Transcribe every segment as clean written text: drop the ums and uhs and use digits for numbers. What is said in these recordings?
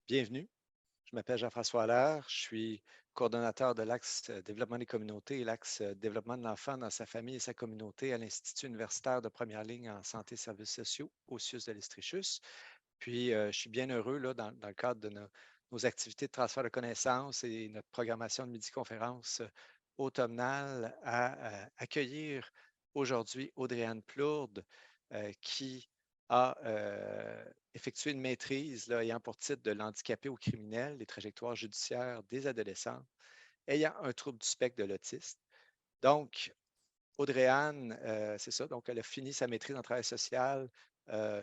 Bienvenue. Je m'appelle Jean-François Allaire. Je suis coordonnateur de l'axe développement des communautés et l'axe développement de l'enfant dans sa famille et sa communauté à l'Institut universitaire de première ligne en santé et services sociaux au CIUS de l'Estrichus. Puis, je suis bien heureux là, dans le cadre de nos activités de transfert de connaissances et notre programmation de midi-conférence automnale à accueillir aujourd'hui Audrey-Anne Plourde qui a effectué une maîtrise là, ayant pour titre de l'handicapé au criminel, les trajectoires judiciaires des adolescents ayant un trouble du spectre de l'autisme. Donc, Audrey-Anne, c'est ça, donc elle a fini sa maîtrise en travail social,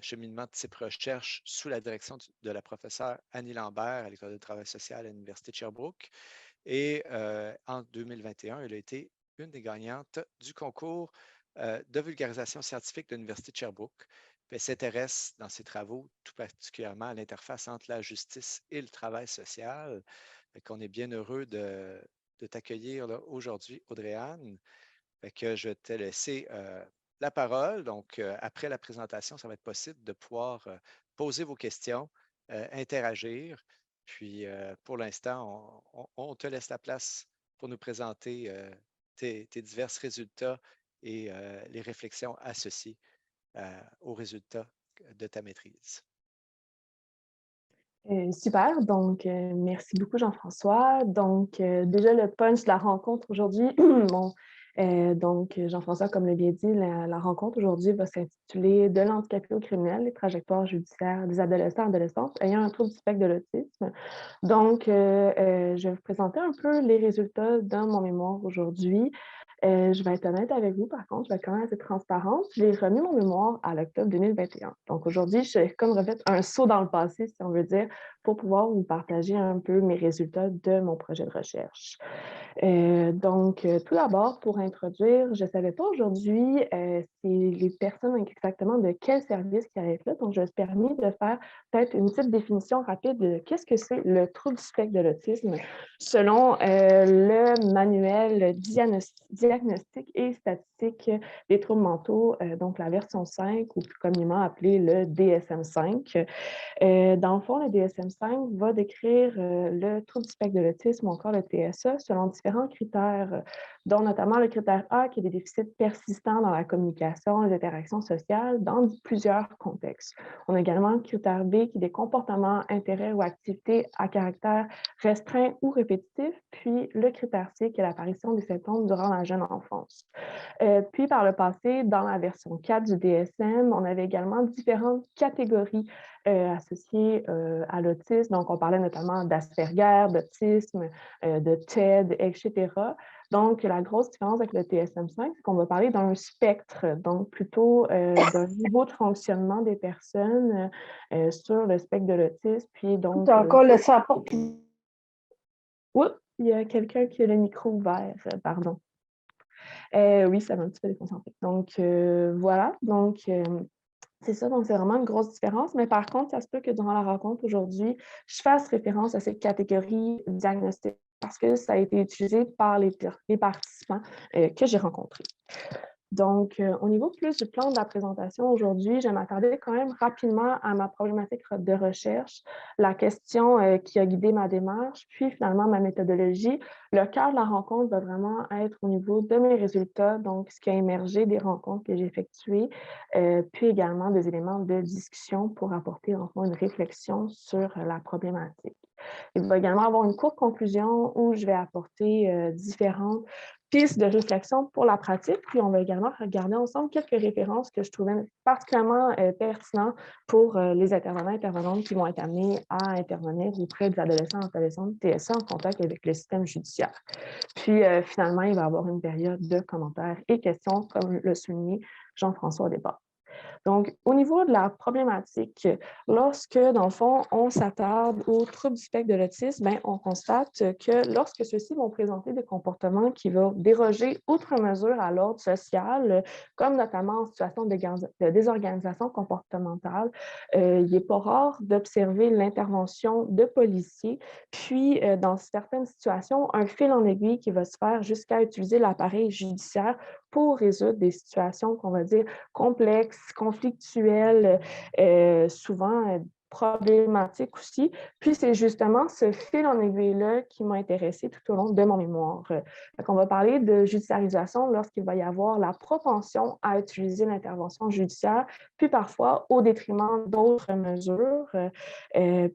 cheminement de type recherche sous la direction de la professeure Annie Lambert à l'École de travail social à l'Université de Sherbrooke. Et en 2021, elle a été une des gagnantes du concours de vulgarisation scientifique de l'Université de Sherbrooke. Puis elle s'intéresse dans ses travaux tout particulièrement à l'interface entre la justice et le travail social. On est bien heureux de t'accueillir aujourd'hui, Audrey-Anne. Fait que je vais te laisser la parole. Donc, après la présentation, ça va être possible de pouvoir poser vos questions, interagir. Puis, pour l'instant, on te laisse la place pour nous présenter tes divers résultats et les réflexions associées aux résultats de ta maîtrise. Super, donc merci beaucoup Jean-François. Donc déjà le punch de la rencontre aujourd'hui, bon, donc Jean-François, comme l'a bien dit, la rencontre aujourd'hui va s'intituler «De l'handicapé au criminel, les trajectoires judiciaires des adolescents et adolescentes ayant un trouble du spectre de l'autisme». Donc je vais vous présenter un peu les résultats de mon mémoire aujourd'hui. Je vais être honnête avec vous, par contre, je vais quand même être transparente. J'ai remis mon mémoire à l'octobre 2021. Donc aujourd'hui, je suis comme refait un saut dans le passé, si on veut dire, pour pouvoir vous partager un peu mes résultats de mon projet de recherche. Tout d'abord, pour introduire, je ne savais pas aujourd'hui si les personnes exactement de quel service qui allaient être là. Donc, je me suis permis de faire peut-être une petite définition rapide de qu'est-ce que c'est le trouble du spectre de l'autisme selon le manuel diagnostic et statistique des troubles mentaux, donc la version 5 ou plus communément appelée le DSM-5. Dans le fond, le DSM-5 va décrire le trouble du spectre de l'autisme ou encore le TSA selon différents critères, dont notamment le critère A qui est des déficits persistants dans la communication, les interactions sociales dans plusieurs contextes. On a également le critère B qui est des comportements, intérêts ou activités à caractère restreint ou répétitif, puis le critère C qui est l'apparition des symptômes durant la jeune enfance. Puis par le passé, dans la version 4 du DSM, on avait également différentes catégories associées à l'autisme. Donc, on parlait notamment d'Asperger, d'autisme, de TED, etc. Donc, la grosse différence avec le TSM-5, c'est qu'on va parler d'un spectre, donc plutôt d'un niveau de fonctionnement des personnes sur le spectre de l'autisme. Puis Tu donc, as encore laissé à porte. oups, il y a quelqu'un qui a le micro ouvert, pardon. Oui, ça m'a un petit peu déconcentrée. Donc, voilà. Donc, c'est ça. Donc, c'est vraiment une grosse différence. Mais par contre, ça se peut que durant la rencontre aujourd'hui, je fasse référence à cette catégorie diagnostic parce que ça a été utilisé par les participants que j'ai rencontrés. Donc, au niveau plus du plan de la présentation aujourd'hui, je m'attardais quand même rapidement à ma problématique de recherche, la question qui a guidé ma démarche, puis finalement ma méthodologie. Le cœur de la rencontre va vraiment être au niveau de mes résultats, donc ce qui a émergé des rencontres que j'ai effectuées, puis également des éléments de discussion pour apporter enfin une réflexion sur la problématique. Il va également avoir une courte conclusion où je vais apporter différentes pistes de réflexion pour la pratique. Puis, on va également regarder ensemble quelques références que je trouvais particulièrement pertinentes pour les intervenants et intervenantes qui vont être amenés à intervenir auprès des adolescents et adolescentes TSA en contact avec le système judiciaire. Puis, finalement, il va y avoir une période de commentaires et questions, comme le soulignait Jean-François au départ. Donc, au niveau de la problématique, lorsque, dans le fond, on s'attarde aux troubles du spectre de l'autisme, bien, on constate que lorsque ceux-ci vont présenter des comportements qui vont déroger outre mesure à l'ordre social, comme notamment en situation de désorganisation comportementale, il n'est pas rare d'observer l'intervention de policiers, puis dans certaines situations, un fil en aiguille qui va se faire jusqu'à utiliser l'appareil judiciaire pour résoudre des situations qu'on va dire complexes, conflictuelles, souvent problématique aussi. Puis c'est justement ce fil en aiguille-là qui m'a intéressée tout au long de mon mémoire. On va parler de judiciarisation lorsqu'il va y avoir la propension à utiliser l'intervention judiciaire, puis parfois au détriment d'autres mesures.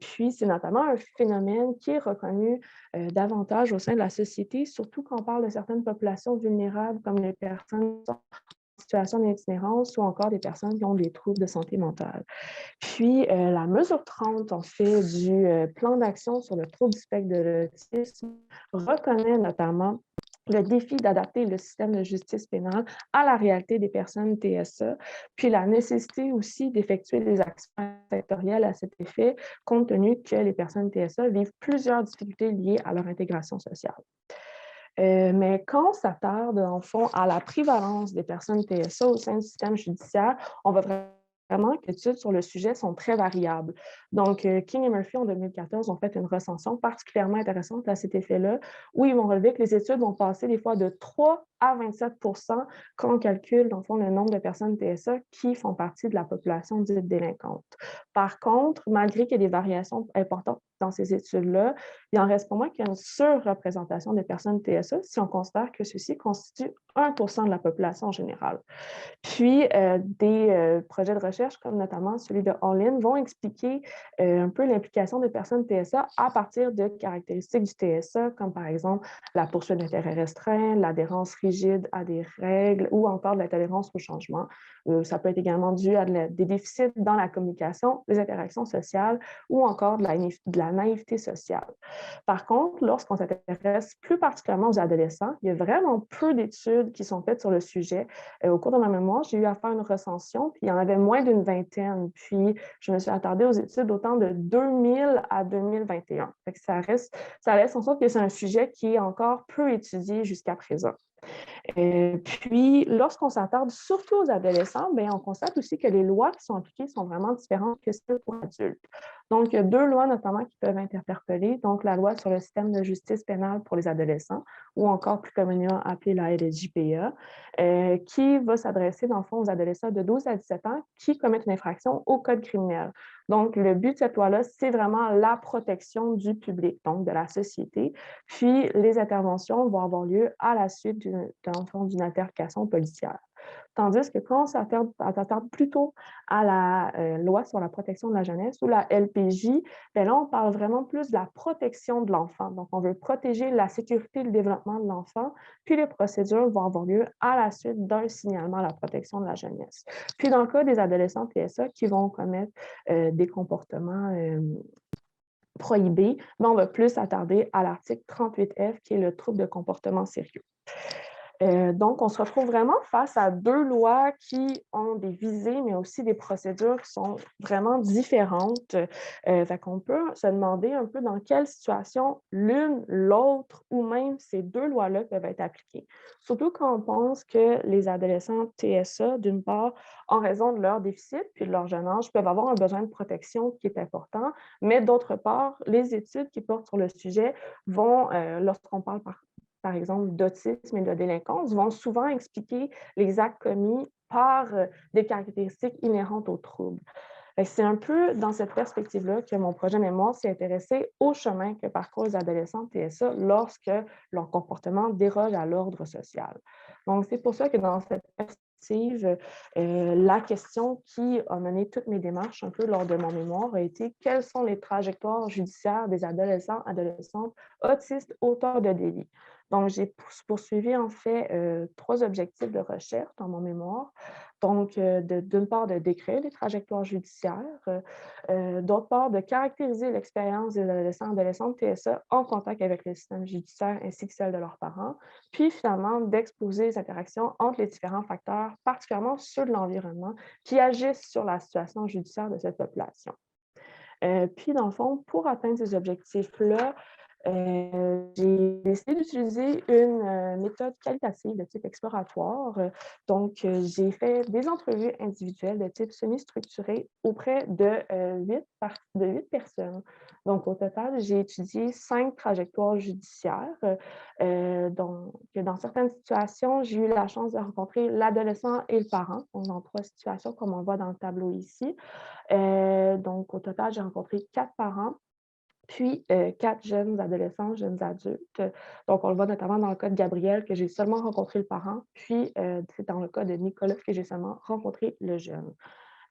Puis c'est notamment un phénomène qui est reconnu davantage au sein de la société, surtout quand on parle de certaines populations vulnérables comme les personnes en situation d'itinérance ou encore des personnes qui ont des troubles de santé mentale. Puis, la mesure 30, en fait, du plan d'action sur le trouble du spectre de l'autisme reconnaît notamment le défi d'adapter le système de justice pénale à la réalité des personnes TSA, puis la nécessité aussi d'effectuer des actions sectorielles à cet effet, compte tenu que les personnes TSA vivent plusieurs difficultés liées à leur intégration sociale. Mais quand on s'attarde, en fond, à la prévalence des personnes TSA au sein du système judiciaire, on va vraiment que les études sur le sujet sont très variables. Donc, King et Murphy, en 2014, ont fait une recension particulièrement intéressante à cet effet-là, où ils vont relever que les études vont passer des fois de 3 à 27 quand on calcule, dans le fond, le nombre de personnes TSA qui font partie de la population dite délinquante. Par contre, malgré qu'il y ait des variations importantes dans ces études-là, il en reste pour moi qu'il y a une surreprésentation des personnes TSA si on considère que ceux-ci constituent 1 de la population générale. Puis, des projets de recherche, comme notamment celui de All-In, vont expliquer un peu l'implication des personnes TSA à partir de caractéristiques du TSA, comme par exemple la poursuite d'intérêt restreint, l'adhérence rigide à des règles ou encore de la tolérance au changement. Ça peut être également dû à des déficits dans la communication, les interactions sociales ou encore de la naïveté sociale. Par contre, lorsqu'on s'intéresse plus particulièrement aux adolescents, il y a vraiment peu d'études qui sont faites sur le sujet. Au cours de ma mémoire, j'ai eu à faire une recension, puis il y en avait moins d'une vingtaine. Puis, je me suis attardée aux études autant de 2000 à 2021. Fait que ça laisse en sorte que c'est un sujet qui est encore peu étudié jusqu'à présent. Puis, lorsqu'on s'attarde surtout aux adolescents, bien, on constate aussi que les lois qui sont appliquées sont vraiment différentes que celles pour adultes. Donc, il y a deux lois notamment qui peuvent interpeller. Donc, la loi sur le système de justice pénale pour les adolescents, ou encore plus communément appelée la LSJPA, qui va s'adresser, dans le fond, aux adolescents de 12 à 17 ans qui commettent une infraction au code criminel. Donc, le but de cette loi-là, c'est vraiment la protection du public, donc de la société. Puis, les interventions vont avoir lieu à la suite d'une altercation policière. Tandis que quand on s'attarde plutôt à la loi sur la protection de la jeunesse ou la LPJ, bien là, on parle vraiment plus de la protection de l'enfant. Donc, on veut protéger la sécurité et le développement de l'enfant, puis les procédures vont avoir lieu à la suite d'un signalement à la protection de la jeunesse. Puis, dans le cas des adolescents PSA qui vont commettre des comportements prohibés, mais on va plus s'attarder à l'article 38F, qui est le trouble de comportement sérieux. Donc, on se retrouve vraiment face à deux lois qui ont des visées, mais aussi des procédures qui sont vraiment différentes. Fait qu'on peut se demander un peu dans quelle situation l'une, l'autre ou même ces deux lois-là peuvent être appliquées. Surtout quand on pense que les adolescents TSA, d'une part, en raison de leur déficit puis de leur jeune âge, peuvent avoir un besoin de protection qui est important, mais d'autre part, les études qui portent sur le sujet vont, lorsqu'on parle par exemple, d'autisme et de délinquance, vont souvent expliquer les actes commis par des caractéristiques inhérentes aux troubles. C'est un peu dans cette perspective-là que mon projet mémoire s'est intéressé au chemin que parcourent les adolescents TSA lorsque leur comportement déroge à l'ordre social. Donc, c'est pour ça que dans cette perspective, la question qui a mené toutes mes démarches un peu lors de mon mémoire a été quelles sont les trajectoires judiciaires des adolescents, adolescentes autistes auteurs de délits. Donc, j'ai poursuivi en fait 3 objectifs de recherche dans mon mémoire. Donc, d'une part, de décrire les trajectoires judiciaires, d'autre part, de caractériser l'expérience des adolescents et adolescentes TSA en contact avec le système judiciaire ainsi que celle de leurs parents, puis finalement, d'exposer les interactions entre les différents facteurs, particulièrement ceux de l'environnement, qui agissent sur la situation judiciaire de cette population. Puis, dans le fond, pour atteindre ces objectifs-là, J'ai décidé d'utiliser une méthode qualitative de type exploratoire. Donc, j'ai fait des entrevues individuelles de type semi-structuré auprès de 8 personnes. Donc, au total, j'ai étudié 5 trajectoires judiciaires. Donc, dans certaines situations, j'ai eu la chance de rencontrer l'adolescent et le parent, donc dans 3 situations, comme on voit dans le tableau ici. Donc, au total, j'ai rencontré 4 parents, puis 4 jeunes adolescents, jeunes adultes. Donc, on le voit notamment dans le cas de Gabriel, que j'ai seulement rencontré le parent, puis c'est dans le cas de Nicolas que j'ai seulement rencontré le jeune.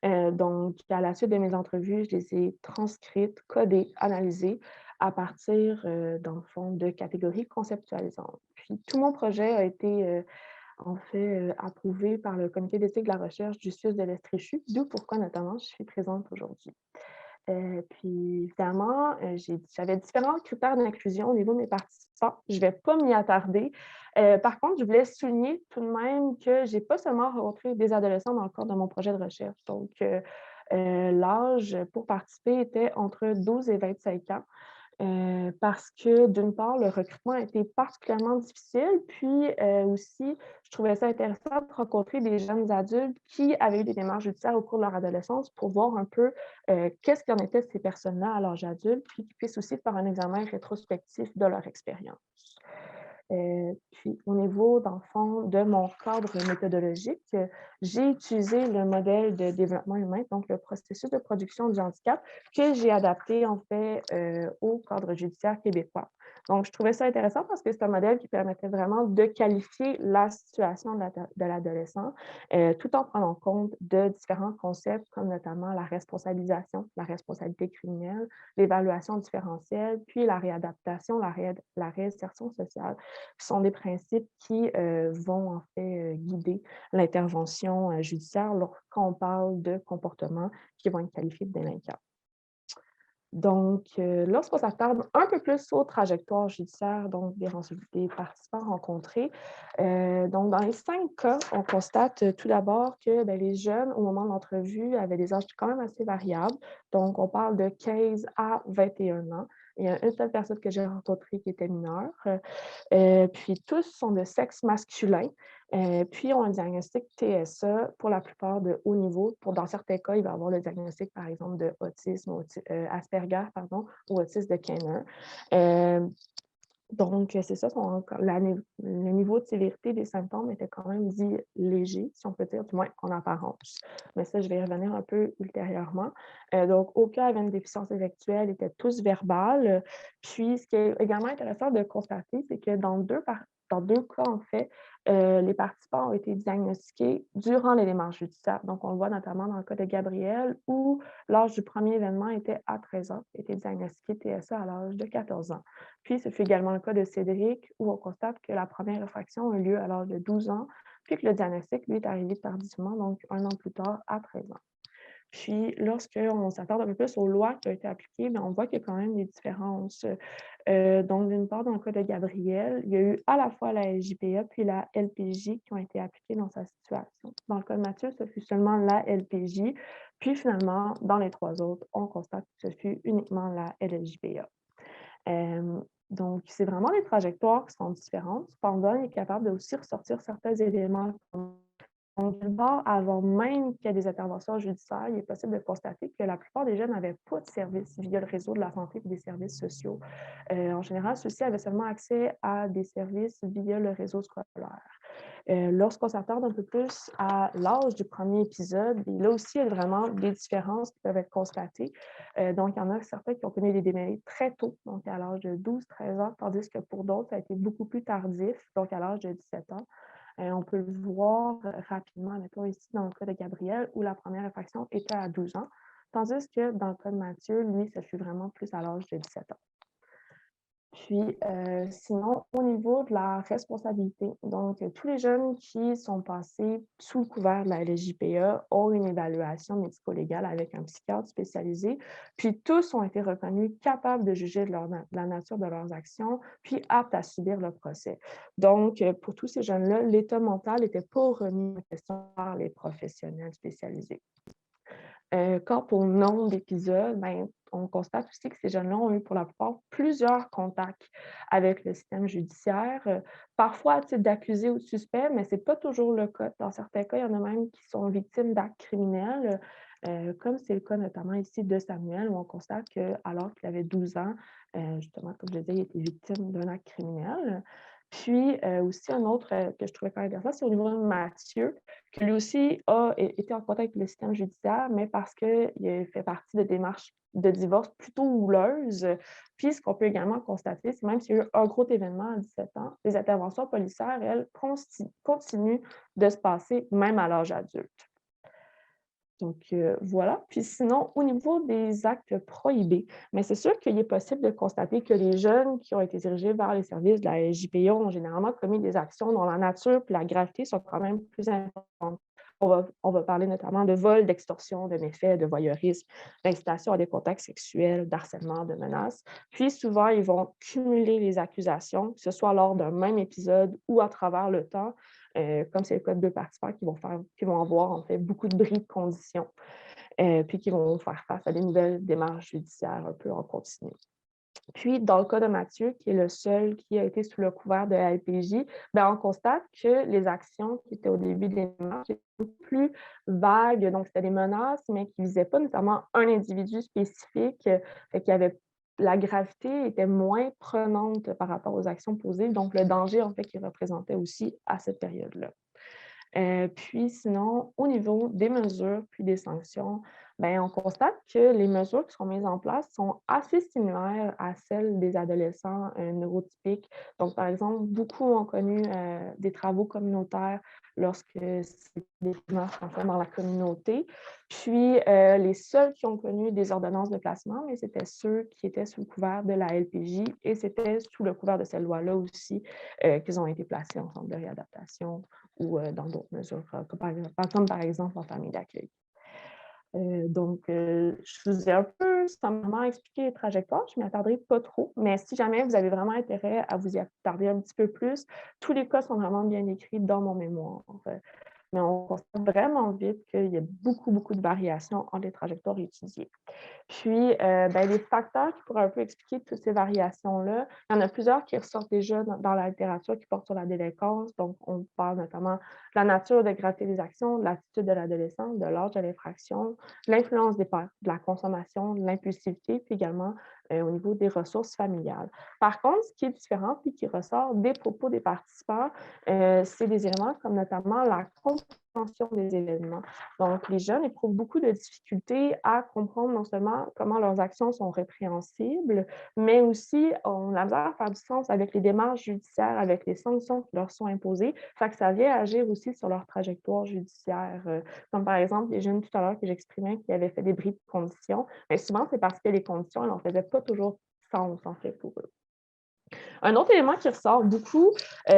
Donc, à la suite de mes entrevues, je les ai transcrites, codées, analysées à partir, dans le fond, de catégories conceptualisantes. Puis tout mon projet a été, en fait, approuvé par le comité d'éthique de la recherche du CIUS de l'Estréchu, d'où pourquoi notamment je suis présente aujourd'hui. Puis évidemment, j'avais différents critères d'inclusion au niveau de mes participants. Je ne vais pas m'y attarder. Par contre, je voulais souligner tout de même que je n'ai pas seulement rencontré des adolescents dans le cadre de mon projet de recherche. Donc, l'âge pour participer était entre 12 et 25 ans. Parce que d'une part, le recrutement a été particulièrement difficile, puis, aussi, je trouvais ça intéressant de rencontrer des jeunes adultes qui avaient eu des démarches judiciaires au cours de leur adolescence pour voir un peu, qu'est-ce qu'il en était de ces personnes-là à l'âge adulte, puis qu'ils puissent aussi faire un examen rétrospectif de leur expérience. Puis au niveau, dans le fond, de mon cadre méthodologique, j'ai utilisé le modèle de développement humain, donc le processus de production du handicap, que j'ai adapté en fait au cadre judiciaire québécois. Donc, je trouvais ça intéressant parce que c'est un modèle qui permettait vraiment de qualifier la situation de l'adolescent, tout en prenant compte de différents concepts comme notamment la responsabilisation, la responsabilité criminelle, l'évaluation différentielle, puis la réadaptation, la réinsertion sociale, qui sont des principes qui vont en fait guider l'intervention judiciaire lorsqu'on parle de comportements qui vont être qualifiés de délinquants. Donc, lorsqu'on s'attarde un peu plus aux trajectoires judiciaires, donc des participants rencontrés, donc dans les 5 cas, on constate tout d'abord que ben, les jeunes, au moment de l'entrevue, avaient des âges quand même assez variables. Donc, on parle de 15 à 21 ans. Il y a une seule personne que j'ai rencontrée qui était mineure. Puis tous sont de sexe masculin. Puis ont un diagnostic TSA pour la plupart de haut niveau. Dans certains cas, il va y avoir le diagnostic, par exemple, de autisme, Asperger, pardon, ou autisme de Kenner. Donc, c'est ça, le niveau de sévérité des symptômes était quand même dit léger, si on peut dire, du moins en apparence. Mais ça, je vais y revenir un peu ultérieurement. Donc, aucun avait une déficience intellectuelle, étaient tous verbales. Puis, ce qui est également intéressant de constater, c'est que dans deux cas, en fait, les participants ont été diagnostiqués durant les démarches judiciaires. Donc, on le voit notamment dans le cas de Gabriel, où l'âge du premier événement était à 13 ans, était diagnostiqué TSA à l'âge de 14 ans. Puis, ce fut également le cas de Cédric, où on constate que la première infraction a eu lieu à l'âge de 12 ans, puis que le diagnostic, lui, est arrivé tardivement, donc 1 an plus tard, à 13 ans. Puis, lorsqu'on s'attarde un peu plus aux lois qui ont été appliquées, bien, on voit qu'il y a quand même des différences. Donc, d'une part, dans le cas de Gabriel, il y a eu à la fois la LJPA puis la LPJ qui ont été appliquées dans sa situation. Dans le cas de Mathieu, ce fut seulement la LPJ. Puis, finalement, dans les 3 autres, on constate que ce fut uniquement la LJPA. Donc, c'est vraiment des trajectoires qui sont différentes. Cependant, il est capable de aussi ressortir certains éléments. Donc, d'une part, avant même qu'il y ait des interventions judiciaires, il est possible de constater que la plupart des jeunes n'avaient pas de services via le réseau de la santé et des services sociaux. En général, ceux-ci avaient seulement accès à des services via le réseau scolaire. Lorsqu'on s'attarde un peu plus à l'âge du premier épisode, là aussi, il y a vraiment des différences qui peuvent être constatées. Donc, il y en a certains qui ont connu des démêlés très tôt, donc à l'âge de 12-13 ans, tandis que pour d'autres, ça a été beaucoup plus tardif, donc à l'âge de 17 ans. On peut le voir rapidement, mettons ici dans le cas de Gabriel, où la première infraction était à 12 ans, tandis que dans le cas de Mathieu, lui, ça fut vraiment plus à l'âge de 17 ans. Puis, sinon, au niveau de la responsabilité, donc tous les jeunes qui sont passés sous le couvert de la LJPA ont une évaluation médico-légale avec un psychiatre spécialisé, puis tous ont été reconnus capables de juger de la nature de leurs actions, puis aptes à subir le procès. Donc, pour tous ces jeunes-là, l'état mental n'était pas remis en question par les professionnels spécialisés. Quant au nombre d'épisodes, ben, on constate aussi que ces jeunes-là ont eu pour la plupart plusieurs contacts avec le système judiciaire, parfois à titre d'accusé ou de suspect, mais ce n'est pas toujours le cas. Dans certains cas, il y en a même qui sont victimes d'actes criminels, comme c'est le cas notamment ici de Samuel, où on constate qu'alors qu'il avait 12 ans, justement, comme je le disais, il était victime d'un acte criminel. Puis aussi un autre que je trouvais quand même intéressant, c'est au niveau de Mathieu, qui lui aussi a été en contact avec le système judiciaire, mais parce qu'il a fait partie de démarches de divorce plutôt houleuses. Puis ce qu'on peut également constater, c'est même s'il y a eu un gros événement à 17 ans, les interventions policières, elles, continuent de se passer même à l'âge adulte. Donc, voilà. Puis sinon, au niveau des actes prohibés, mais c'est sûr qu'il est possible de constater que les jeunes qui ont été dirigés vers les services de la SJPO ont généralement commis des actions dont la nature et la gravité sont quand même plus importantes. On va parler notamment de vol, d'extorsion, de méfaits, de voyeurisme, d'incitation à des contacts sexuels, d'harcèlement, de menaces. Puis souvent, ils vont cumuler les accusations, que ce soit lors d'un même épisode ou à travers le temps, comme c'est le cas de 2 participants qui vont avoir en fait beaucoup de bris de conditions, puis qui vont faire face à des nouvelles démarches judiciaires un peu en continu. Puis, dans le cas de Mathieu, qui est le seul qui a été sous le couvert de la LPJ, on constate que les actions qui étaient au début des démarches étaient beaucoup plus vagues. Donc, c'était des menaces, mais qui ne visaient pas nécessairement un individu spécifique. Fait qu'il y avait la gravité était moins prenante par rapport aux actions posées. Donc, le danger, en fait, qu'il représentait aussi à cette période-là. Puis sinon, au niveau des mesures puis des sanctions, on constate que les mesures qui sont mises en place sont assez similaires à celles des adolescents neurotypiques. Donc, par exemple, beaucoup ont connu des travaux communautaires lorsque c'est des démarches en fait dans la communauté. Puis, les seuls qui ont connu des ordonnances de placement, mais c'était ceux qui étaient sous le couvert de la LPJ et c'était sous le couvert de cette loi-là aussi qu'ils ont été placés en centre de réadaptation ou dans d'autres mesures, comme par exemple en famille d'accueil. Donc, je vous ai un peu sommairement expliqué les trajectoires, je ne m'y attarderai pas trop, mais si jamais vous avez vraiment intérêt à vous y attarder un petit peu plus, tous les cas sont vraiment bien décrits dans mon mémoire. Mais on constate vraiment vite qu'il y a beaucoup, beaucoup de variations entre les trajectoires étudiées. Puis, les facteurs qui pourraient un peu expliquer toutes ces variations-là, il y en a plusieurs qui ressortent déjà dans la littérature qui portent sur la délinquance. Donc, on parle notamment de la nature de gravité des actions, de l'attitude de l'adolescent, de l'âge de l'infraction, de l'influence des pairs, de la consommation, de l'impulsivité, puis également au niveau des ressources familiales. Par contre, ce qui est différent puis qui ressort des propos des participants, c'est des éléments comme notamment la compréhension des événements. Donc, les jeunes éprouvent beaucoup de difficultés à comprendre non seulement comment leurs actions sont répréhensibles, mais aussi ont la misère à faire du sens avec les démarches judiciaires, avec les sanctions qui leur sont imposées. Fait que ça vient agir aussi sur leur trajectoire judiciaire. Comme par exemple, les jeunes tout à l'heure que j'exprimais qui avaient fait des bris de conditions, mais souvent c'est parce que les conditions, elles n'en faisaient pas toujours sens en fait pour eux. Un autre élément qui ressort beaucoup, en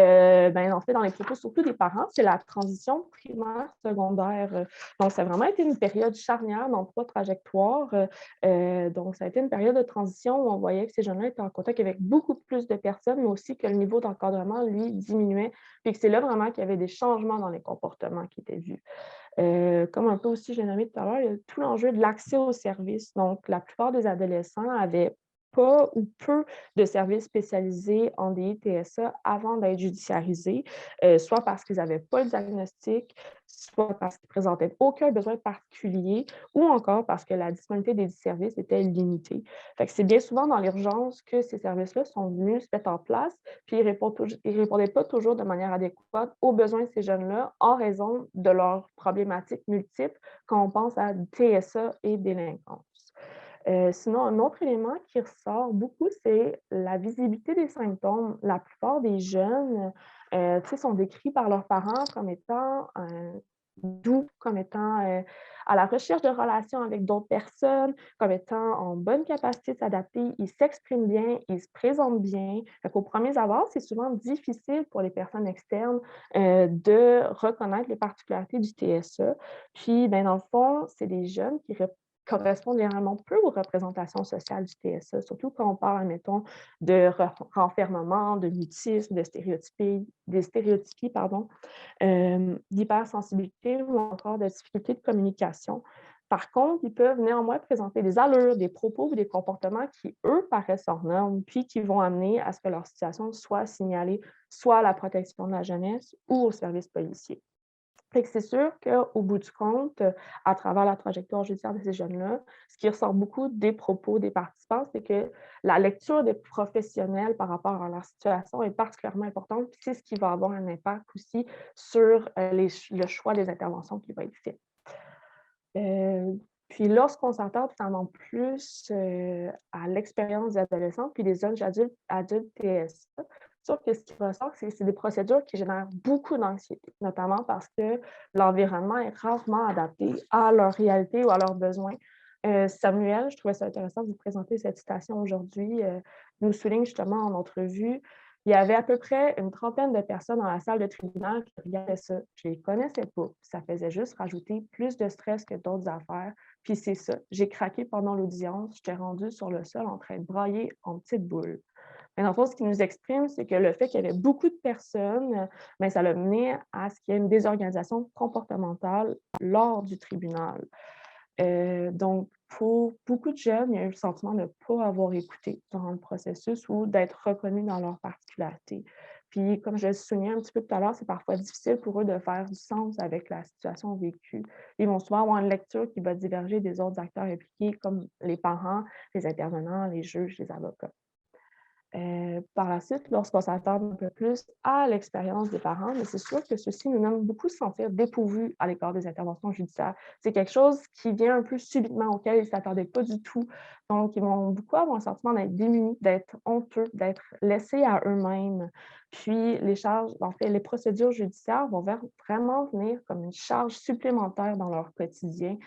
fait, dans les propos, surtout des parents, c'est la transition primaire-secondaire. Donc, ça a vraiment été une période charnière dans 3 trajectoires. Donc, ça a été une période de transition où on voyait que ces jeunes-là étaient en contact avec beaucoup plus de personnes, mais aussi que le niveau d'encadrement, lui, diminuait. Puis que c'est là vraiment qu'il y avait des changements dans les comportements qui étaient vus. Comme un peu aussi, j'ai nommé tout à l'heure, il y a tout l'enjeu de l'accès aux services. Donc, la plupart des adolescents avaient pas ou peu de services spécialisés en DI-TSA avant d'être judiciarisés, soit parce qu'ils n'avaient pas le diagnostic, soit parce qu'ils ne présentaient aucun besoin particulier ou encore parce que la disponibilité des services était limitée. Fait que c'est bien souvent dans l'urgence que ces services-là sont venus se mettre en place, puis ils ne répondaient pas toujours de manière adéquate aux besoins de ces jeunes-là en raison de leurs problématiques multiples quand on pense à TSA et délinquance. Sinon, un autre élément qui ressort beaucoup, c'est la visibilité des symptômes. La plupart des jeunes, sont décrits par leurs parents comme étant doux, comme étant à la recherche de relations avec d'autres personnes, comme étant en bonne capacité de s'adapter. Ils s'expriment bien, ils se présentent bien. Au premier abord, c'est souvent difficile pour les personnes externes de reconnaître les particularités du TSE. Puis, dans le fond, c'est des jeunes qui correspondent généralement peu aux représentations sociales du TSE, surtout quand on parle, admettons, de renfermement, de mutisme, des stéréotypies, d'hypersensibilité ou encore de difficultés de communication. Par contre, ils peuvent néanmoins présenter des allures, des propos ou des comportements qui, eux, paraissent hors normes, puis qui vont amener à ce que leur situation soit signalée soit à la protection de la jeunesse ou au service policier. Fait que c'est sûr qu'au bout du compte, à travers la trajectoire judiciaire de ces jeunes-là, ce qui ressort beaucoup des propos des participants, c'est que la lecture des professionnels par rapport à leur situation est particulièrement importante, puis c'est ce qui va avoir un impact aussi sur, le choix des interventions qui va être fait. Puis lorsqu'on s'attarde finalement plus, à l'expérience des adolescents puis des jeunes adultes TSA, c'est sûr que ce qui ressort, c'est que c'est des procédures qui génèrent beaucoup d'anxiété, notamment parce que l'environnement est rarement adapté à leur réalité ou à leurs besoins. Samuel, je trouvais ça intéressant de vous présenter cette citation aujourd'hui, nous souligne justement en entrevue: «Il y avait à peu près une trentaine de personnes dans la salle de tribunal qui regardaient ça. Je les connaissais pas. Ça faisait juste rajouter plus de stress que d'autres affaires. Puis c'est ça, j'ai craqué pendant l'audience, j'étais rendue sur le sol en train de brailler en petites boules.» Mais dans le fond, ce qu'il nous exprime, c'est que le fait qu'il y avait beaucoup de personnes, ben, ça l'a mené à ce qu'il y ait une désorganisation comportementale lors du tribunal. Donc pour beaucoup de jeunes, il y a eu le sentiment de ne pas avoir écouté durant le processus ou d'être reconnus dans leurs particularités. Puis comme je le soulignais un petit peu tout à l'heure, c'est parfois difficile pour eux de faire du sens avec la situation vécue. Ils vont souvent avoir une lecture qui va diverger des autres acteurs impliqués, comme les parents, les intervenants, les juges, les avocats. Par la suite, lorsqu'on s'attarde un peu plus à l'expérience des parents, mais c'est sûr que ceux-ci nous nomme beaucoup se sentir dépourvus à l'égard des interventions judiciaires. C'est quelque chose qui vient un peu subitement, auquel ils ne s'attendaient pas du tout. Donc, ils vont beaucoup avoir un sentiment d'être démunis, d'être honteux, d'être laissés à eux-mêmes. Puis, les charges, en fait, les procédures judiciaires vont vraiment venir comme une charge supplémentaire dans leur quotidien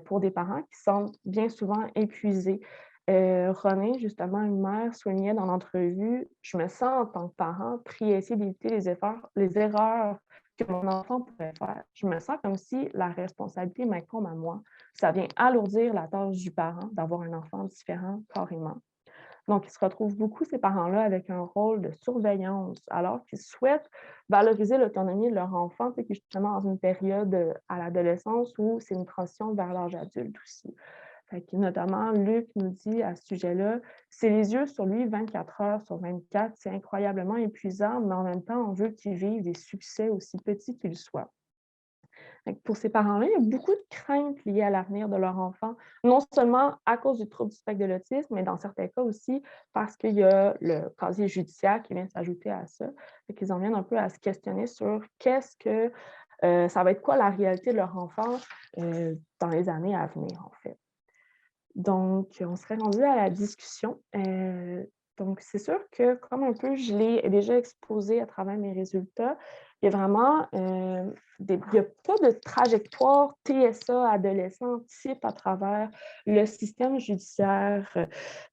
pour des parents qui sont bien souvent épuisés. Renée, justement, une mère, soulignait dans l'entrevue: «Je me sens en tant que parent pris à essayer d'éviter les erreurs que mon enfant pourrait faire. Je me sens comme si la responsabilité m'incombe à moi. Ça vient alourdir la tâche du parent d'avoir un enfant différent carrément.» Donc, ils se retrouvent beaucoup, ces parents-là, avec un rôle de surveillance, alors qu'ils souhaitent valoriser l'autonomie de leur enfant, tu sais, qui est justement dans une période, à l'adolescence où c'est une transition vers l'âge adulte aussi. Fait que notamment, Luc nous dit à ce sujet-là: «C'est les yeux sur lui 24 heures sur 24, c'est incroyablement épuisant, mais en même temps, on veut qu'il vive des succès aussi petits qu'ils soient.» Fait que pour ces parents-là, il y a beaucoup de craintes liées à l'avenir de leur enfant, non seulement à cause du trouble du spectre de l'autisme, mais dans certains cas aussi parce qu'il y a le casier judiciaire qui vient s'ajouter à ça. Fait qu'ils en viennent un peu à se questionner sur qu'est-ce que ça va être quoi la réalité de leur enfant, dans les années à venir, en fait. Donc, on serait rendu à la discussion. Donc, c'est sûr que comme un peu je l'ai déjà exposé à travers mes résultats, il y a vraiment, il y a pas de trajectoire TSA adolescent type à travers le système judiciaire.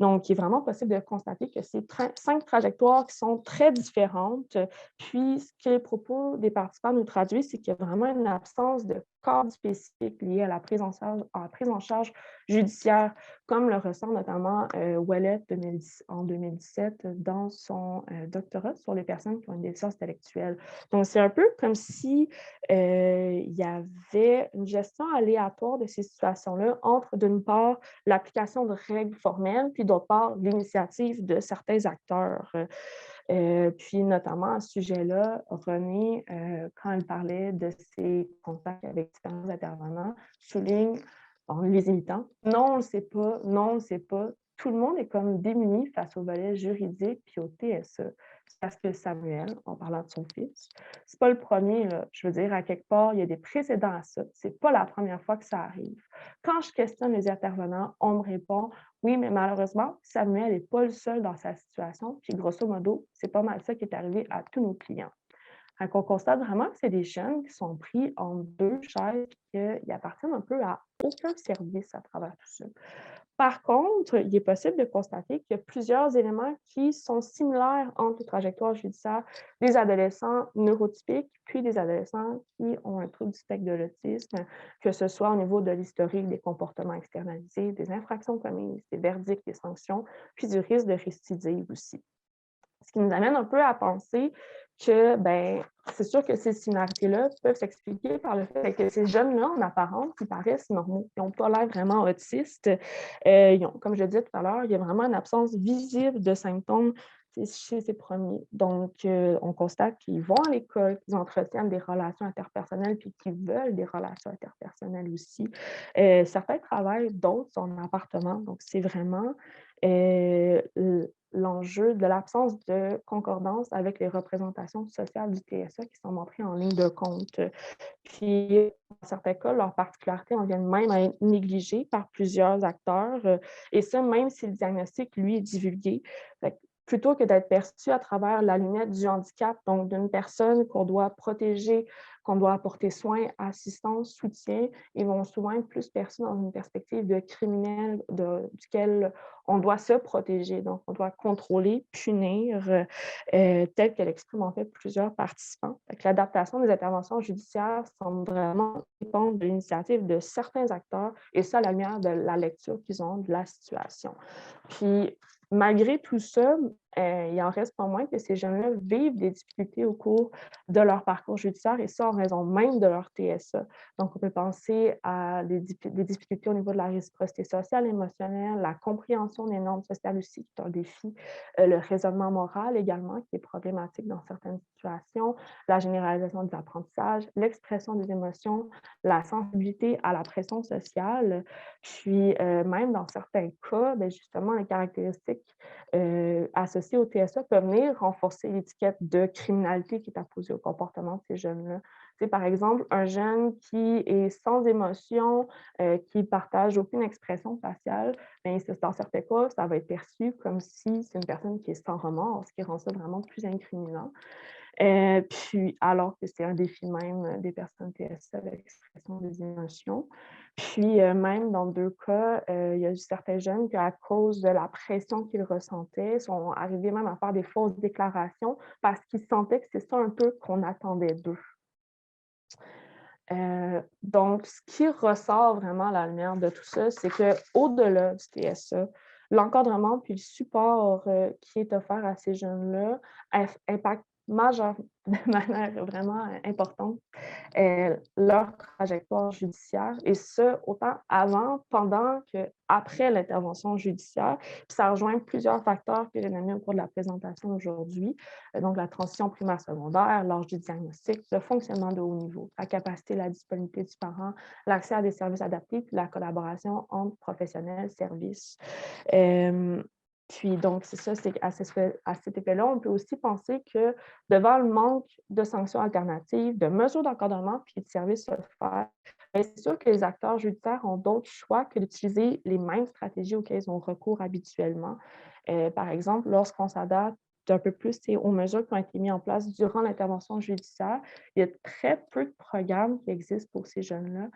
Donc, il est vraiment possible de constater que c'est 5 trajectoires qui sont très différentes. Puis, ce que les propos des participants nous traduisent, c'est qu'il y a vraiment une absence de cadre spécifique lié à la prise en charge judiciaire, comme le ressent notamment Ouellet en 2017 dans son doctorat sur les personnes qui ont une déficience intellectuelle. Donc, c'est un peu comme si il y avait une gestion aléatoire de ces situations-là entre, d'une part, l'application de règles formelles, puis d'autre part, l'initiative de certains acteurs. Puis notamment à ce sujet-là, René, quand elle parlait de ses contacts avec différents intervenants, souligne en les imitant: «Non, on ne le sait pas, non, on ne le sait pas.» Tout le monde est comme démuni face au volet juridique puis au TSE. C'est parce que Samuel, en parlant de son fils, c'est pas le premier là. Je veux dire, à quelque part, il y a des précédents à ça. C'est pas la première fois que ça arrive. Quand je questionne les intervenants, on me répond: «Oui, mais malheureusement, Samuel n'est pas le seul dans sa situation, puis grosso modo, c'est pas mal ça qui est arrivé à tous nos clients.» Fait qu'on constate vraiment que c'est des jeunes qui sont pris en 2 chaises, qu'ils appartiennent un peu à aucun service à travers tout ça. Par contre, il est possible de constater qu'il y a plusieurs éléments qui sont similaires entre les trajectoires judiciaires des adolescents neurotypiques, puis des adolescents qui ont un trouble du spectre de l'autisme, que ce soit au niveau de l'historique des comportements externalisés, des infractions commises, des verdicts, des sanctions, puis du risque de récidive aussi. Ce qui nous amène un peu à penser que, ben, c'est sûr que ces similarités-là peuvent s'expliquer par le fait que ces jeunes-là, en apparence, ils paraissent normaux. Ils n'ont pas l'air vraiment autistes. Comme je disais tout à l'heure, il y a vraiment une absence visible de symptômes chez ces premiers. Donc, on constate qu'ils vont à l'école, qu'ils entretiennent des relations interpersonnelles, puis qu'ils veulent des relations interpersonnelles aussi. Certains travaillent, d'autres sont en appartement. Donc, c'est vraiment l'enjeu de l'absence de concordance avec les représentations sociales du TSA qui sont montrées en ligne de compte. Puis, dans certains cas, leurs particularités en viennent même à être négligées par plusieurs acteurs, et ça, même si le diagnostic, lui, est divulgué. Fait que plutôt que d'être perçu à travers la lunette du handicap, donc d'une personne qu'on doit protéger, qu'on doit apporter soin, assistance, soutien, ils vont souvent être plus perçus dans une perspective de criminel duquel on doit se protéger. Donc, on doit contrôler, punir, tel que l'expriment en fait plusieurs participants. L'adaptation des interventions judiciaires semble vraiment dépendre de l'initiative de certains acteurs, et ça à la lumière de la lecture qu'ils ont de la situation. Puis, malgré tout ça, il en reste pas moins que ces jeunes-là vivent des difficultés au cours de leur parcours judiciaire, et ça en raison même de leur TSA. Donc, on peut penser à des difficultés au niveau de la réciprocité sociale, émotionnelle, la compréhension des normes sociales aussi, qui est un défi, le raisonnement moral également, qui est problématique dans certaines situations, la généralisation des apprentissages, l'expression des émotions, la sensibilité à la pression sociale, puis même dans certains cas, bien, justement, les caractéristiques associées au TSA peuvent venir renforcer l'étiquette de criminalité qui est apposée au comportement de ces jeunes-là. Tu sais, par exemple, un jeune qui est sans émotion, qui ne partage aucune expression faciale, bien, dans certains cas, ça va être perçu comme si c'est une personne qui est sans remords, ce qui rend ça vraiment plus incriminant. Puis, alors que c'est un défi même des personnes TSA, l'expression des émotions. Puis, même dans 2 cas, il y a eu certains jeunes qui, à cause de la pression qu'ils ressentaient, sont arrivés même à faire des fausses déclarations parce qu'ils sentaient que c'est ça un peu qu'on attendait d'eux. Donc, ce qui ressort vraiment à la lumière de tout ça, c'est qu'au-delà du TSA, l'encadrement puis le support qui est offert à ces jeunes-là impacte de manière vraiment importante leur trajectoire judiciaire, et ce, autant avant, pendant qu'après l'intervention judiciaire. Puis ça rejoint plusieurs facteurs que j'ai nommés au cours de la présentation aujourd'hui, donc la transition primaire-secondaire, l'âge du diagnostic, le fonctionnement de haut niveau, la capacité, la disponibilité du parent, l'accès à des services adaptés, puis la collaboration entre professionnels, services. Puis donc, c'est ça, c'est à cet effet-là, on peut aussi penser que devant le manque de sanctions alternatives, de mesures d'encadrement puis de services offerts, bien, c'est sûr que les acteurs judiciaires ont d'autres choix que d'utiliser les mêmes stratégies auxquelles ils ont recours habituellement. Par exemple, lorsqu'on s'adapte un peu plus aux mesures qui ont été mises en place durant l'intervention judiciaire, il y a très peu de programmes qui existent pour ces jeunes-là.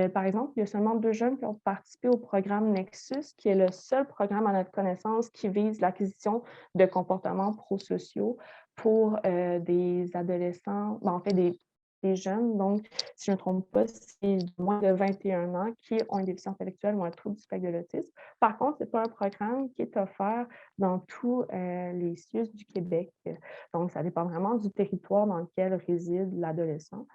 Par exemple, il y a seulement 2 jeunes qui ont participé au programme Nexus, qui est le seul programme à notre connaissance qui vise l'acquisition de comportements prosociaux pour des adolescents, en fait des jeunes, donc si je ne me trompe pas, c'est moins de 21 ans qui ont une déficience intellectuelle ou un trouble du spectre de l'autisme. Par contre, ce n'est pas un programme qui est offert dans tous les CIUS du Québec. Donc, ça dépend vraiment du territoire dans lequel réside l'adolescent.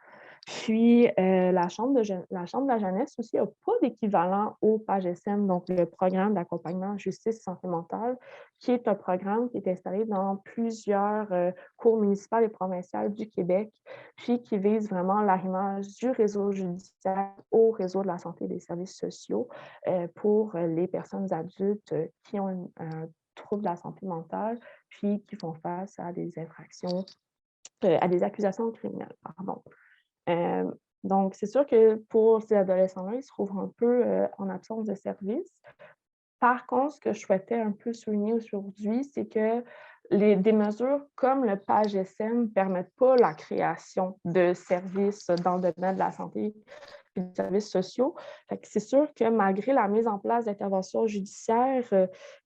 Puis, la Chambre de la jeunesse aussi n'a pas d'équivalent au PAGSM, donc le programme d'accompagnement justice et santé mentale, qui est un programme qui est installé dans plusieurs cours municipales et provinciales du Québec, puis qui vise vraiment l'arrimage du réseau judiciaire au réseau de la santé et des services sociaux pour les personnes adultes qui ont un trouble de la santé mentale, puis qui font face à des infractions, à des accusations criminelles, pardon. Euh, donc, c'est sûr que pour ces adolescents-là, ils se trouvent un peu en absence de services. Par contre, ce que je souhaitais un peu souligner aujourd'hui, c'est que des mesures comme le PAGSM ne permettent pas la création de services dans le domaine de la santé et des services sociaux. C'est sûr que malgré la mise en place d'interventions judiciaires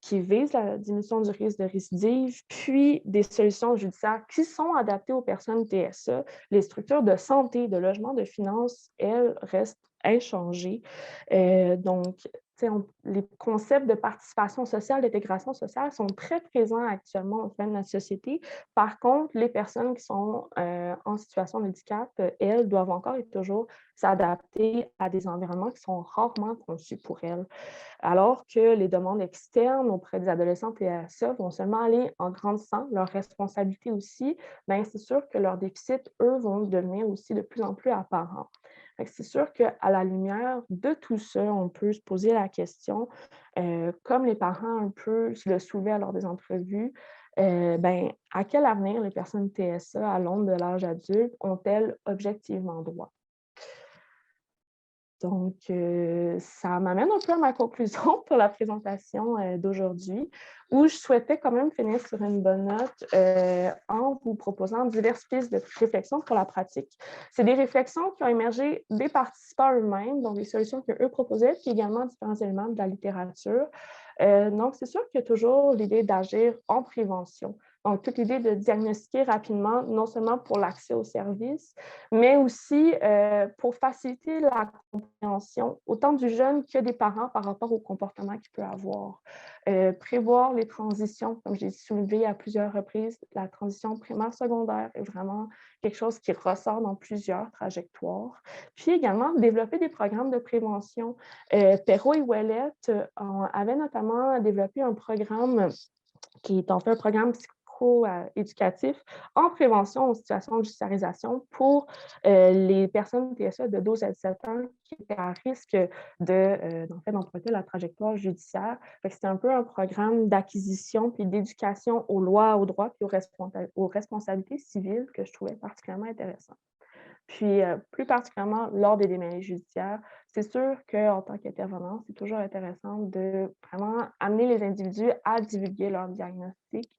qui visent la diminution du risque de récidive, puis des solutions judiciaires qui sont adaptées aux personnes TSA, les structures de santé, de logement, de finances, elles, restent inchangé. Donc, tu sais, les concepts de participation sociale, d'intégration sociale sont très présents actuellement au sein de notre société. Par contre, les personnes qui sont en situation de handicap, elles, doivent encore et toujours s'adapter à des environnements qui sont rarement conçus pour elles. Alors que les demandes externes auprès des adolescents TSA vont seulement aller en grandissant, leurs responsabilités aussi, bien, c'est sûr que leurs déficits, eux, vont devenir aussi de plus en plus apparents. Fait que c'est sûr qu'à la lumière de tout ça, on peut se poser la question, comme les parents un peu le soulevaient lors des entrevues, ben, à quel avenir les personnes TSA à l'aune de l'âge adulte ont-elles objectivement droit? Donc, ça m'amène un peu à ma conclusion pour la présentation d'aujourd'hui, où je souhaitais quand même finir sur une bonne note en vous proposant diverses pistes de réflexion pour la pratique. C'est des réflexions qui ont émergé des participants eux-mêmes, donc des solutions qu'eux proposaient, puis également différents éléments de la littérature. Donc, c'est sûr qu'il y a toujours l'idée d'agir en prévention. Donc, toute l'idée de diagnostiquer rapidement, non seulement pour l'accès aux services, mais aussi pour faciliter la compréhension, autant du jeune que des parents par rapport au comportement qu'il peut avoir. Prévoir les transitions, comme j'ai soulevé à plusieurs reprises, la transition primaire-secondaire est vraiment quelque chose qui ressort dans plusieurs trajectoires. Puis également, développer des programmes de prévention. Perrault et Ouellette avaient notamment développé un programme qui est en fait un programme psycho-éducatif en prévention aux situations de judiciarisation pour les personnes TSA de 12 à 17 ans qui étaient à risque en fait, d'emprunter la trajectoire judiciaire. C'était un peu un programme d'acquisition puis d'éducation aux lois, aux droits puis aux responsabilités civiles que je trouvais particulièrement intéressant. Puis, plus particulièrement lors des démêlés judiciaires, c'est sûr qu'en tant qu'intervenant, c'est toujours intéressant de vraiment amener les individus à divulguer leur diagnostic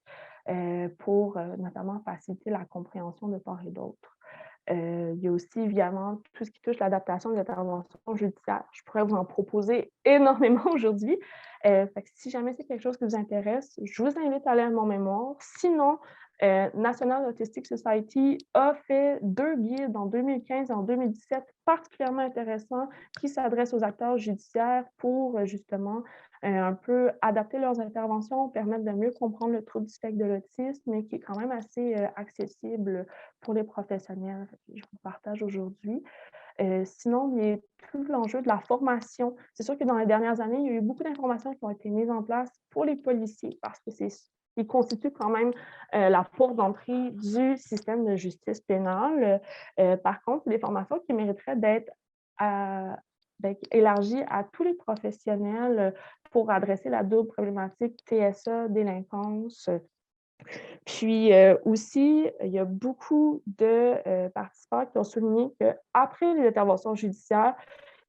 pour notamment faciliter la compréhension de part et d'autre. Il y a aussi évidemment tout ce qui touche l'adaptation des interventions judiciaires. Je pourrais vous en proposer énormément aujourd'hui. Fait que si jamais c'est quelque chose qui vous intéresse, je vous invite à lire mon mémoire. Sinon, National Autistic Society a fait 2 guides en 2015 et en 2017 particulièrement intéressants qui s'adressent aux acteurs judiciaires pour justement un peu adapter leurs interventions, permettre de mieux comprendre le trouble du spectre de l'autisme, mais qui est quand même assez accessible pour les professionnels. Je vous partage aujourd'hui. Sinon, il y a tout l'enjeu de la formation. C'est sûr que dans les dernières années, il y a eu beaucoup d'informations qui ont été mises en place pour les policiers parce que ils constituent quand même la porte d'entrée du système de justice pénale. Par contre, des formations qui mériteraient d'être élargies à tous les professionnels pour adresser la double problématique TSA, délinquance, puis aussi, il y a beaucoup de participants qui ont souligné qu'après les interventions judiciaires,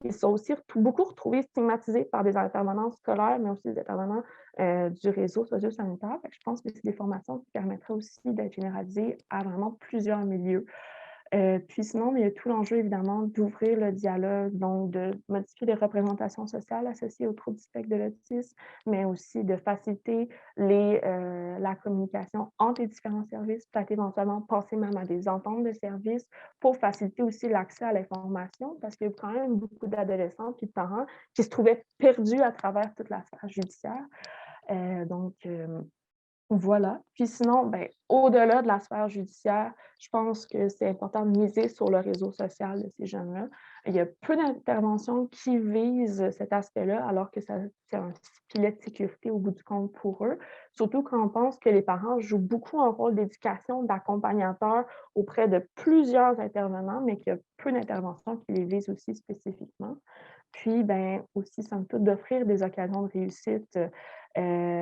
ils sont aussi beaucoup retrouvés stigmatisés par des intervenants scolaires, mais aussi des intervenants du réseau socio-sanitaire. Fait que je pense que c'est des formations qui permettraient aussi d'être généralisées à vraiment plusieurs milieux. Puis sinon, il y a tout l'enjeu évidemment d'ouvrir le dialogue, donc de modifier les représentations sociales associées aux troubles du spectre de l'autisme, mais aussi de faciliter la communication entre les différents services, peut-être éventuellement passer même à des ententes de services pour faciliter aussi l'accès à l'information, parce qu'il y a quand même beaucoup d'adolescents et de parents qui se trouvaient perdus à travers toute la sphère judiciaire. Donc, voilà. Puis sinon, ben, au-delà de la sphère judiciaire, je pense que c'est important de miser sur le réseau social de ces jeunes-là. Il y a peu d'interventions qui visent cet aspect-là, alors que c'est un filet de sécurité au bout du compte pour eux. Surtout quand on pense que les parents jouent beaucoup un rôle d'éducation, d'accompagnateur auprès de plusieurs intervenants, mais qu'il y a peu d'interventions qui les visent aussi spécifiquement. Puis, ben, aussi, somme toute, d'offrir des occasions de réussite,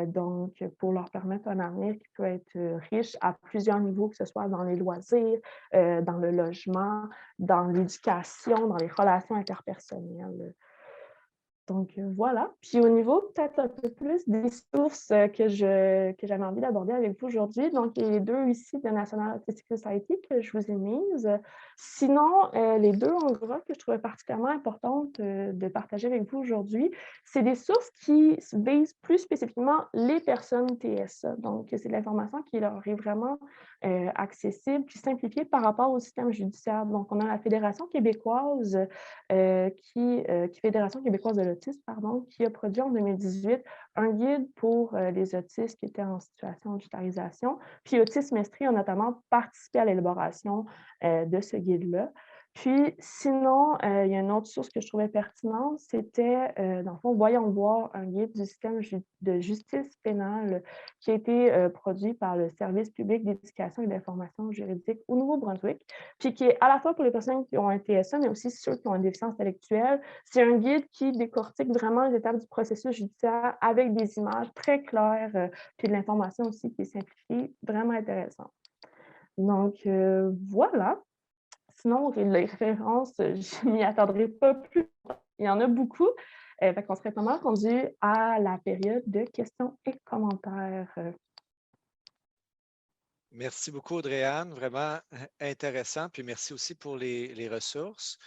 donc pour leur permettre un avenir qui peut être riche à plusieurs niveaux, que ce soit dans les loisirs, dans le logement, dans l'éducation, dans les relations interpersonnelles. Donc voilà. Puis au niveau peut-être un peu plus des sources que j'avais envie d'aborder avec vous aujourd'hui, donc il y a les 2 ici de National Autistic Society que je vous ai mises. Sinon, les 2 en gros que je trouvais particulièrement importantes, de partager avec vous aujourd'hui, c'est des sources qui visent plus spécifiquement les personnes TSA. Donc, c'est de l'information qui leur est vraiment, accessible puis simplifiée par rapport au système judiciaire. Donc, on a la Fédération québécoise, Fédération québécoise de l'autisme, pardon, qui a produit en 2018 un guide pour, les autistes qui étaient en situation de judiciarisation. Puis Autisme Esprit a notamment participé à l'élaboration, de ce guide-là. Puis sinon, il y a une autre source que je trouvais pertinente, c'était, dans le fond, Voyons voir, un guide du système de justice pénale qui a été, produit par le Service public d'éducation et d'information juridique au Nouveau-Brunswick, puis qui est à la fois pour les personnes qui ont un TSA, mais aussi ceux qui ont une déficience intellectuelle. C'est un guide qui décortique vraiment les étapes du processus judiciaire avec des images très claires, puis de l'information aussi qui est simplifiée, vraiment intéressant. Donc, voilà. Sinon, les références, je m'y attendrai pas plus. Il y en a beaucoup. Fait qu'on serait pas mal rendu à la période de questions et commentaires. Merci beaucoup, Audrey-Anne. Vraiment intéressant. Puis merci aussi pour les ressources.